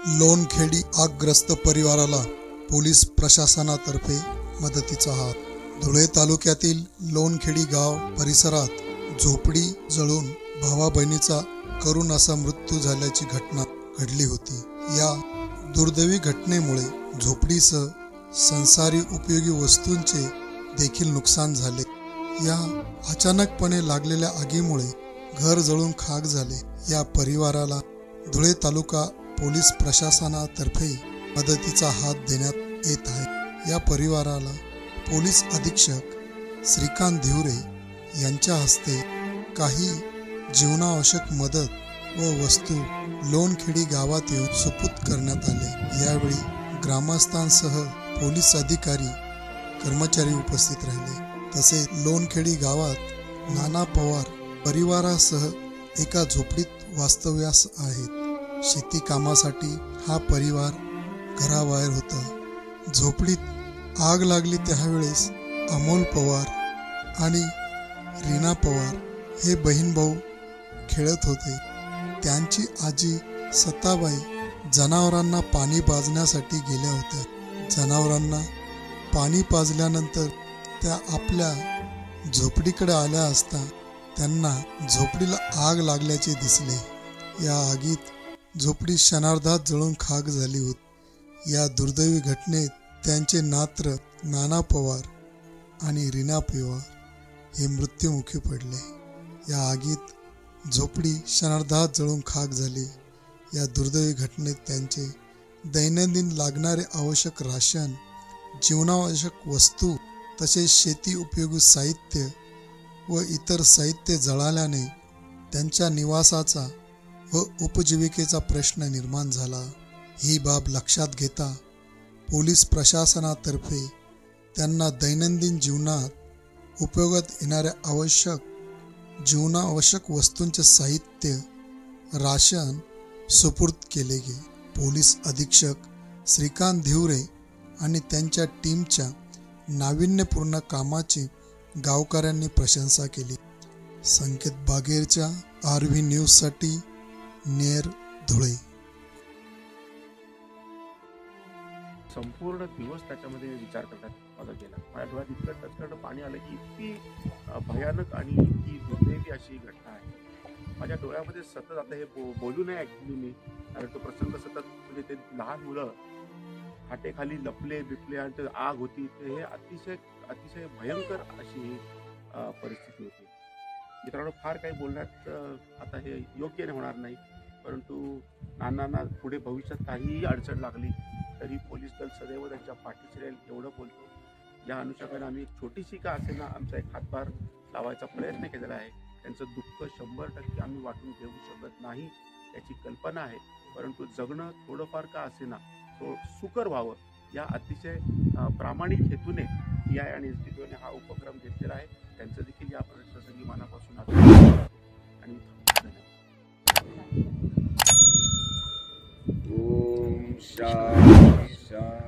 लोणखेडी आगग्रस्त परिवाराला पोलीस प्रशासनातर्फे मदतीचा हात। धुळे तालुक्यातील लोणखेडी गाव परिसरात झोपडी जळून भावा बहिणीचा करुण असा मृत्यू झाल्याची घटना घडली होती। या दुर्दैवी घटनेमुळे झोपडीसह संसारी उपयोगी वस्तूंचे देखील नुकसान झाले। या अचानकपणे लागलेल्या आगीमुळे घर जळून खाक झाले। या परिवाराला धुळे तालुका पोलीस प्रशासनातर्फे मदतीचा हात देण्यात येत आहे। या परिवाराला पोलीस अधीक्षक श्रीकांत धिवरे यांच्या हस्ते काही जीवनावश्यक मदत व वस्तू लोणखेडी गावात येऊन सुपूर्द करण्यात आले। यावेळी ग्रामस्थांसह पोलीस अधिकारी कर्मचारी उपस्थित राहिले। तसेच लोणखेडी गावात नाना पवार परिवारासह एका झोपडीत वास्तव्यास आहेत। शेती कामासाठी हा परिवार घराबाहेर होता। झोपडीत आग लागली त्यावेळेस अमोल पवार आणि रीना पवार हे बहीण भाऊ खेळत होते। त्यांची आजी सताबाई जनावरांना पाणी पाजण्यासाठी गेल्या होत्या। जनावरांना पाणी पाजल्यानंतर त्या आपल्या झोपडीकडे आल्या असता त्यांना झोपडीला आग लागल्याचे दिसले। या आगीत झोपडी क्षणार्धात जळून खाक झाली होती। या दुर्दैवी घटनेत त्यांचे नात्र नाना पवार आणि रीना पवार हे मृत्युमुखी पडले। या आगीत झोपडी क्षणार्धात जळून खाक झाली। या दुर्दैवी घटनेत त्यांचे दैनंदिन लागणारे आवश्यक राशन, जीवनावश्यक वस्तू तसेच शेती उपयोगी साहित्य व इतर साहित्य जळाल्याने त्यांच्या निवासाचा व उपजीविकेचा प्रश्न निर्माण झाला। ही बाब लक्षात घेता पोलीस प्रशासनातर्फे त्यांना दैनंदिन जीवनात उपयोगात येणाऱ्या जीवनावश्यक वस्तूंचे साहित्य, राशन सुपूर्द केले गेले। पोलीस अधीक्षक श्रीकांत धिवरे आणि त्यांच्या टीमच्या नाविन्यपूर्ण कामाची गावकऱ्यांनी प्रशंसा केली। संकेत बागेरच्या RV न्यूजसाठी नेर, धुळे। संपूर्ण दिवस त्याच्यामध्ये विचार करण्यात माझा गेला। माझ्या डोळ्यात इतकं टचकन पाणी आलं की इतकी भयानक आणि इतकी दुर्दैवी अशी घटना आहे। माझ्या डोळ्यामध्ये सतत आता हे बोलू नये ॲक्च्युली मी, कारण तो प्रसंग सतत म्हणजे ते लहान मुलं हाटेखाली लपले बिपले आणि ते आग होती, ते हे अतिशय भयंकर अशी परिस्थिती होती। मित्रांनो, फार काही बोलण्यात आता हे योग्य होणार नाही, परंतु नानांना पुढे भविष्यात काहीही अडचण लागली तरी पोलीस दल सदैव त्यांच्या पाठीशी राहील एवढं बोलतो। या अनुषंगाने आम्ही छोटीशी का असेना आमचा एक हातभार लावायचा प्रयत्न केलेला आहे। त्यांचं दुःख 100% आम्ही वाटून घेऊ शकत नाही याची कल्पना आहे, परंतु जगणं थोडंफार का असेना सुकर व्हावं या अतिशय प्रामाणिक हेतूने PI आणि SDPOने हा उपक्रम घेतलेला आहे। त्यांचं देखील या प्रसंगी मनापासून आणि ओम शांती शांती।